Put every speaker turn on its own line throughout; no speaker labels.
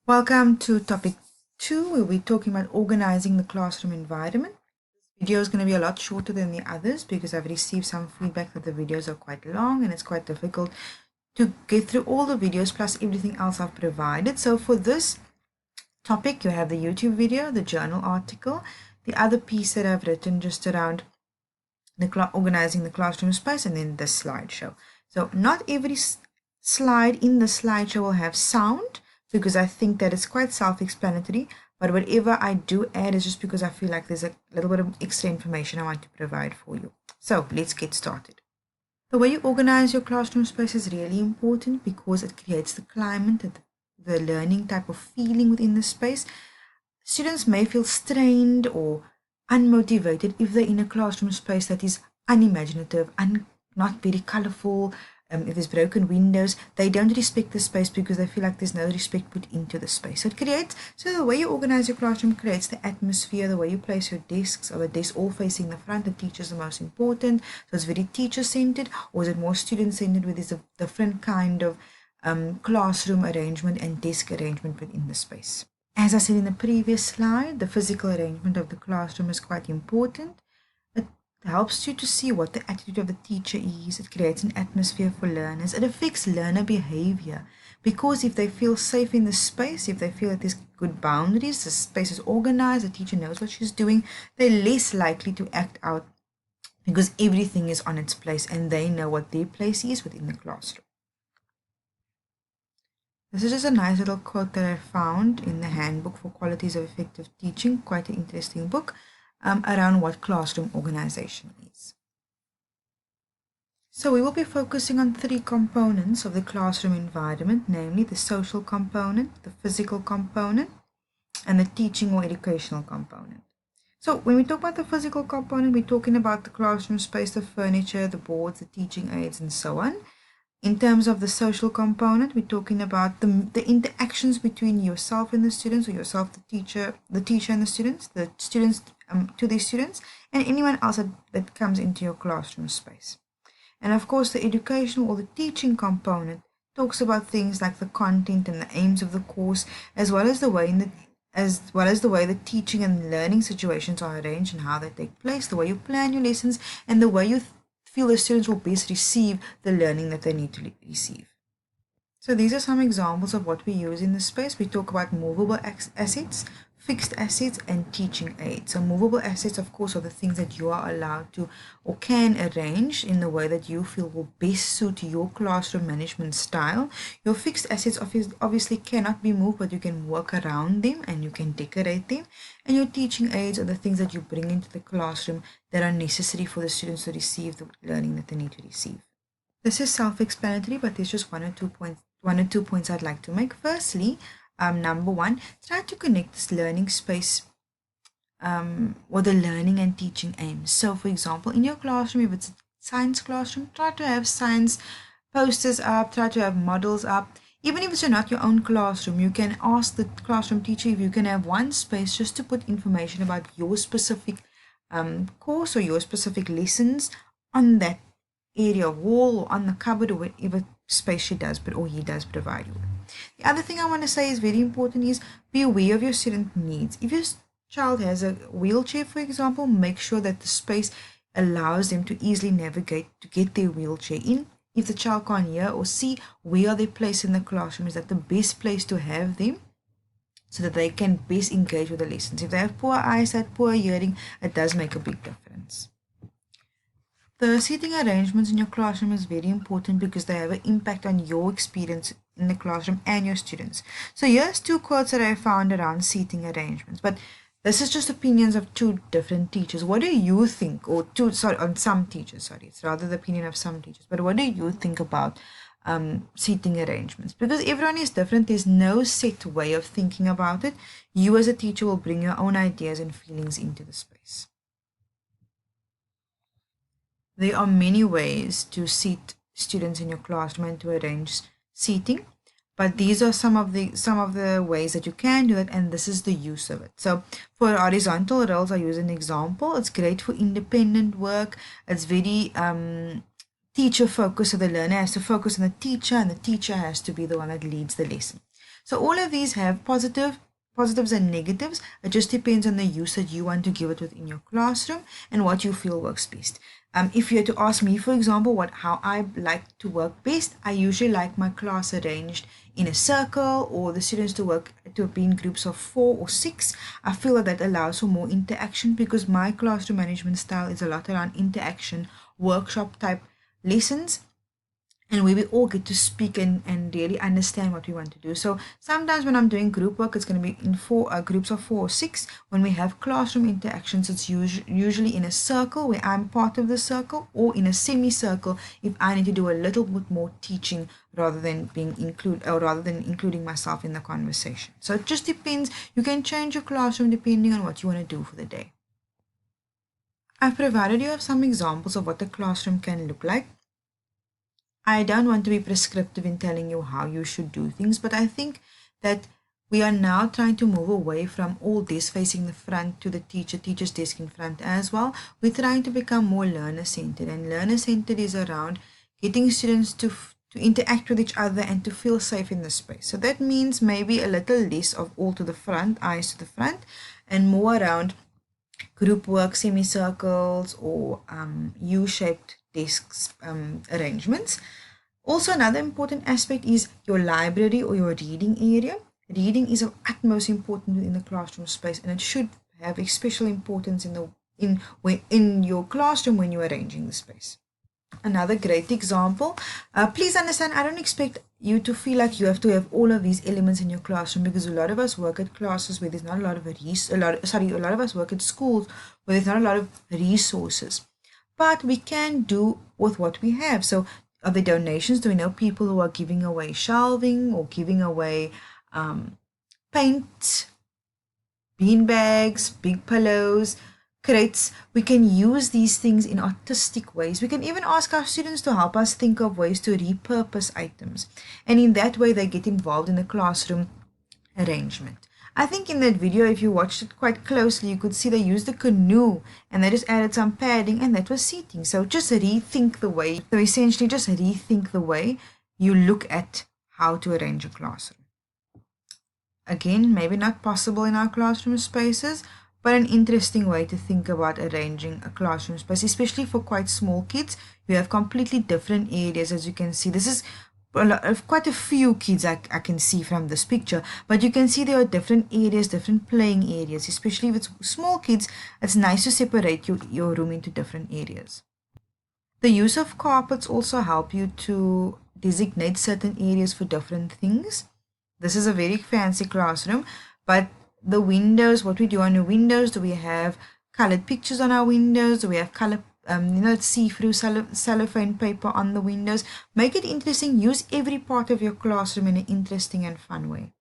Welcome to topic 2, where we're talking about organizing the classroom environment. This video is going to be a lot shorter than the others because I've received some feedback that the videos are quite long and it's quite difficult to get through all the videos plus everything else I've provided. So for this topic, you have the YouTube video, the journal article, the other piece that I've written just around organizing the classroom space, and then this slideshow. So not every slide in the slideshow will have sound because I think that it's quite self-explanatory, but whatever I do add is just because I feel like there's a little bit of extra information I want to provide for you. So let's get started. The way you organize your classroom space is really important because it creates the climate and the learning type of feeling within the space. Students may feel strained or unmotivated if they're in a classroom space that is unimaginative and not very colorful. If there's broken windows, they don't respect the space because they feel like there's no respect put into the space. So the way you organize your classroom creates the atmosphere, the way you place your desks, or the desks all facing the front, the teacher is the most important. So it's very teacher-centered, or is it more student-centered where there's a different kind of classroom arrangement and desk arrangement within the space. As I said in the previous slide, the physical arrangement of the classroom is quite important. It helps you to see what the attitude of the teacher is. It creates an atmosphere for learners. It affects learner behavior because if they feel safe in the space, if they feel that there's good boundaries, the space is organized, the teacher knows what she's doing, they're less likely to act out because everything is on its place and they know what their place is within the classroom. This is just a nice little quote that I found in the Handbook for Qualities of Effective Teaching, quite an interesting book, around what classroom organization is. So we will be focusing on 3 components of the classroom environment, namely the social component, the physical component, and the teaching or educational component. So when we talk about the physical component, we're talking about the classroom space, the furniture, the boards, the teaching aids, and so on. In terms of the social component, we're talking about the interactions between yourself and the students, or yourself, the teacher and the students to the students, and anyone else that comes into your classroom space. And of course, the educational or the teaching component talks about things like the content and the aims of the course, as well as the way the teaching and learning situations are arranged and how they take place, the way you plan your lessons, and the way you feel the students will best receive the learning that they need to receive. So these are some examples of what we use in this space. We talk about movable assets, fixed assets, and teaching aids. So movable assets, of course, are the things that you are allowed to or can arrange in the way that you feel will best suit your classroom management style. Your fixed assets obviously cannot be moved, but you can work around them and you can decorate them. And your teaching aids are the things that you bring into the classroom that are necessary for the students to receive the learning that they need to receive. This is self-explanatory, but there's just one or two points I'd like to make. Firstly, number 1, try to connect this learning space or the learning and teaching aims. So for example, in your classroom, if it's a science classroom, try to have science posters up, try to have models up. Even if it's not your own classroom, you can ask the classroom teacher if you can have one space just to put information about your specific course or your specific lessons on that area wall or on the cupboard or whatever space she does or he does provide you with. The other thing I want to say is very important is be aware of your student needs. If your child has a wheelchair, for example, make sure that the space allows them to easily navigate to get their wheelchair in. If the child can't hear or see, where are they placed in the classroom? Is that the best place to have them so that they can best engage with the lessons? If they have poor eyesight, poor hearing, it does make a big difference. The seating arrangements in your classroom is very important because they have an impact on your experience in the classroom and your students. So here's 2 quotes that I found around seating arrangements, but this is just opinions of 2 different teachers. What do you think, on some teachers, it's rather the opinion of some teachers, but what do you think about seating arrangements? Because everyone is different, there's no set way of thinking about it. You as a teacher will bring your own ideas and feelings into the space. There are many ways to seat students in your classroom and to arrange seating, but these are some of the ways that you can do it, and this is the use of it. So for horizontal roles, I use an example. It's great for independent work. It's very teacher focused, so the learner has to focus on the teacher and the teacher has to be the one that leads the lesson. So all of these have positives and negatives. It just depends on the use that you want to give it within your classroom and what you feel works best. If you had to ask me, for example, how I like to work best, I usually like my class arranged in a circle, or the students to be in groups of 4 or 6. I feel that allows for more interaction, because my classroom management style is a lot around interaction, workshop type lessons, and where we all get to speak and really understand what we want to do. So sometimes when I'm doing group work, it's going to be in groups of 4 or 6. When we have classroom interactions, it's usually in a circle where I'm part of the circle, or in a semicircle if I need to do a little bit more teaching rather than including myself in the conversation. So it just depends. You can change your classroom depending on what you want to do for the day. I've provided you with some examples of what the classroom can look like. I don't want to be prescriptive in telling you how you should do things, but I think that we are now trying to move away from all this facing the front to the teacher's desk in front as well. We're trying to become more learner-centered, and learner-centered is around getting students to interact with each other and to feel safe in the space. So that means maybe a little less of all to the front, eyes to the front, and more around group work, semicircles, or U-shaped desks arrangements. Also, another important aspect is your library or your reading area. Reading is of utmost importance within the classroom space, and it should have a special importance in your classroom when you're arranging the space. Another great example, please understand, I don't expect you to feel like you have to have all of these elements in your classroom, because a lot of us work at classes where there's not a lot of a lot of us work at schools where there's not a lot of resources. But we can do with what we have. So are the donations? Do we know people who are giving away shelving or giving away paint, bean bags, big pillows, crates? We can use these things in artistic ways. We can even ask our students to help us think of ways to repurpose items. And in that way, they get involved in the classroom arrangement. I think in that video, if you watched it quite closely, you could see they used a canoe and they just added some padding, and that was seating. So just rethink the way, so essentially just rethink the way you look at how to arrange a classroom. Again, maybe not possible in our classroom spaces, but an interesting way to think about arranging a classroom space, especially for quite small kids. You have completely different areas, as you can see. This is quite a few kids I can see from this picture, but you can see there are different areas, different playing areas. Especially with small kids, it's nice to separate your room into different areas. The use of carpets also help you to designate certain areas for different things. This is a very fancy classroom, but the windows, what we do on the windows, do we have colored pictures on our windows? Do we have color see-through cellophane paper on the windows? Make it interesting. Use every part of your classroom in an interesting and fun way.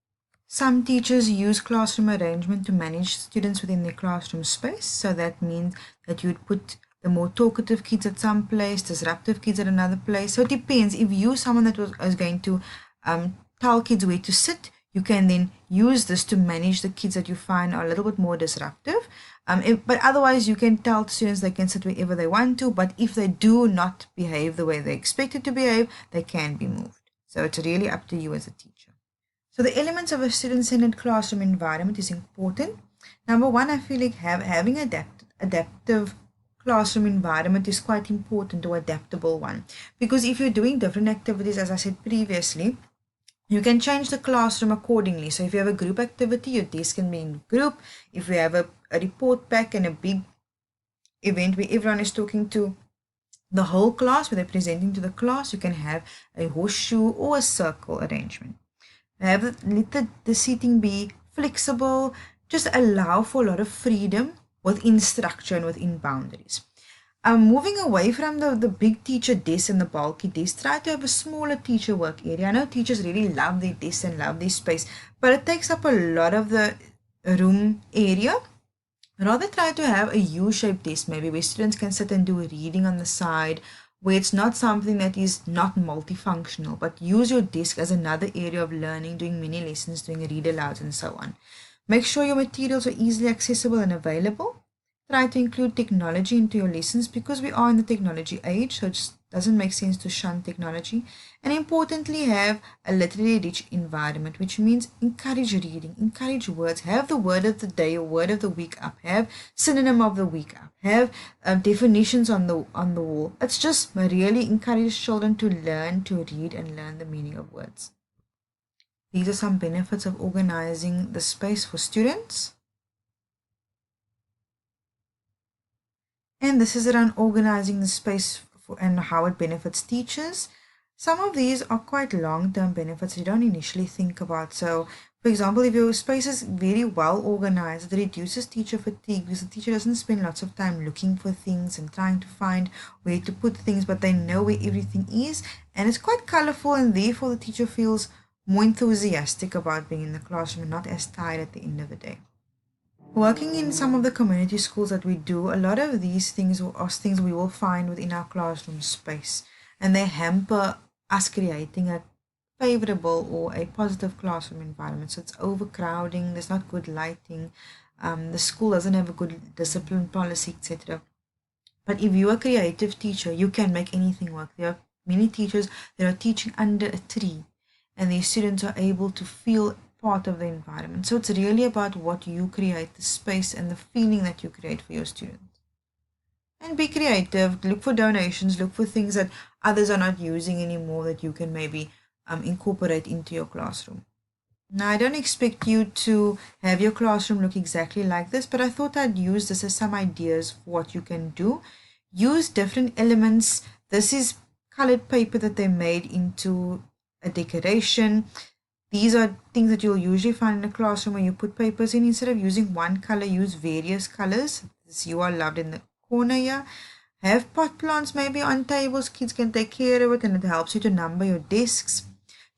Some teachers use classroom arrangement to manage students within their classroom space. So that means that you'd put the more talkative kids at some place, disruptive kids at another place. So it depends. If you're someone that is going to tell kids where to sit, you can then use this to manage the kids that you find are a little bit more disruptive. But otherwise, you can tell students they can sit wherever they want to, but if they do not behave the way they expected to behave, they can be moved. So it's really up to you as a teacher. So the elements of a student-centered classroom environment is important. Number one, I feel like having adaptive classroom environment is quite important, or adaptable one, because if you're doing different activities, as I said previously, you can change the classroom accordingly. So if you have a group activity, your desk can be in group. If we have a report back and a big event where everyone is talking to the whole class, where they're presenting to the class, you can have a horseshoe or a circle arrangement. Let the seating be flexible. Just allow for a lot of freedom within structure and within boundaries. Moving away from the big teacher desk and the bulky desk, try to have a smaller teacher work area. I know teachers really love their desk and love their space, but it takes up a lot of the room area. Rather try to have a U-shaped desk, maybe where students can sit and do reading on the side, where it's not something that is not multifunctional, but use your desk as another area of learning, doing mini lessons, doing read alouds, and so on. Make sure your materials are easily accessible and available. Try to include technology into your lessons because we are in the technology age, so it just doesn't make sense to shun technology. And importantly, have a literally rich environment, which means encourage reading, encourage words, have the word of the day or word of the week up, have synonym of the week up, have definitions on the wall. It's just really encourage children to learn to read and learn the meaning of words. These are some benefits of organizing the space for students. And this is around organizing the space and how it benefits teachers. Some of these are quite long-term benefits you don't initially think about. So, for example, if your space is very well organized, it reduces teacher fatigue because the teacher doesn't spend lots of time looking for things and trying to find where to put things, but they know where everything is. And it's quite colorful, and therefore the teacher feels more enthusiastic about being in the classroom and not as tired at the end of the day. Working in some of the community schools that we do, a lot of these things are things we will find within our classroom space, and they hamper us creating a favorable or a positive classroom environment. So it's overcrowding, there's not good lighting, the school doesn't have a good discipline policy, etc. But if you're a creative teacher, you can make anything work. There are many teachers that are teaching under a tree, and the students are able to feel part of the environment. So it's really about what you create, the space and the feeling that you create for your students. And be creative, look for donations, look for things that others are not using anymore that you can maybe incorporate into your classroom. Now, I don't expect you to have your classroom look exactly like this, but I thought I'd use this as some ideas for what you can do. Use different elements. This is colored paper that they made into a decoration. These are things that you'll usually find in a classroom where you put papers in. Instead of using one color, use various colors. This "You Are Loved" in the corner here. Have pot plants maybe on tables. Kids can take care of it, and it helps you to number your desks.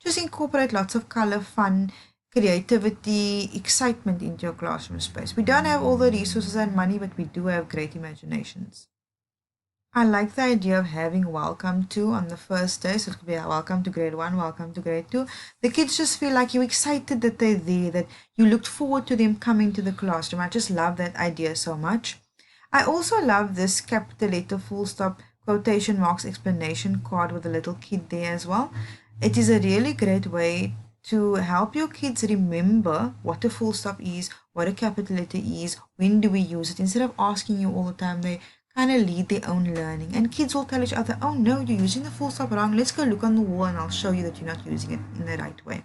Just incorporate lots of color, fun, creativity, excitement into your classroom space. We don't have all the resources and money, but we do have great imaginations. I like the idea of having welcome to on the first day. So it could be a welcome to grade 1, welcome to grade 2. The kids just feel like you're excited that they're there, that you looked forward to them coming to the classroom. I just love that idea so much. I also love this capital letter, full stop, quotation marks, explanation card with a little kid there as well. It is a really great way to help your kids remember what a full stop is, what a capital letter is, when do we use it. Instead of asking you all the time, they kind of lead their own learning. And kids will tell each other, oh no, you're using the full stop wrong. Let's go look on the wall and I'll show you that you're not using it in the right way.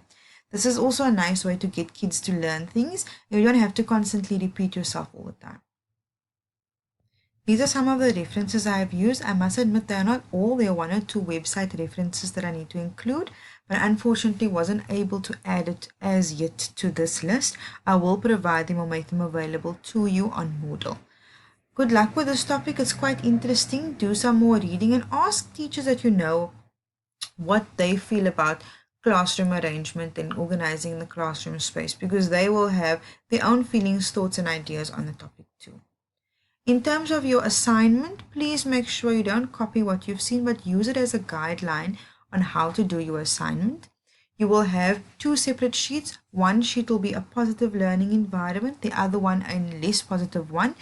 This is also a nice way to get kids to learn things. You don't have to constantly repeat yourself all the time. These are some of the references I have used. I must admit they are not all. There are 1 or 2 website references that I need to include, but unfortunately wasn't able to add it as yet to this list. I will provide them or make them available to you on Moodle. Good luck with this topic. It's quite interesting. Do some more reading and ask teachers that you know what they feel about classroom arrangement and organizing the classroom space, because they will have their own feelings, thoughts, and ideas on the topic too. In terms of your assignment, please make sure you don't copy what you've seen, but use it as a guideline on how to do your assignment. You will have 2 separate sheets. One sheet will be a positive learning environment, the other one a less positive one.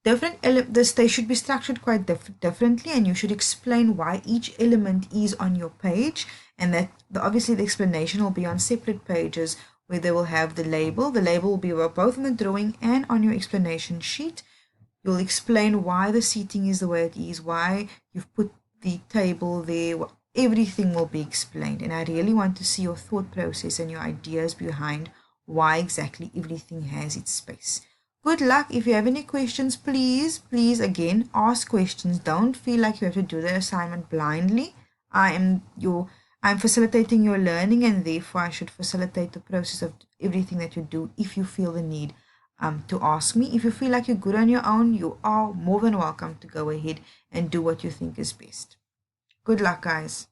They should be structured quite differently, and you should explain why each element is on your page, and that obviously the explanation will be on separate pages where they will have the label. The label will be both on the drawing and on your explanation sheet. You'll explain why the seating is the way it is, why you've put the table there. Everything will be explained, and I really want to see your thought process and your ideas behind why exactly everything has its space. Good luck. If you have any questions, please again ask questions. Don't feel like you have to do the assignment blindly. I'm facilitating your learning, and therefore I should facilitate the process of everything that you do. If you feel the need to ask me, if you feel like you're good on your own, you are more than welcome to go ahead and do what you think is best. Good luck, guys.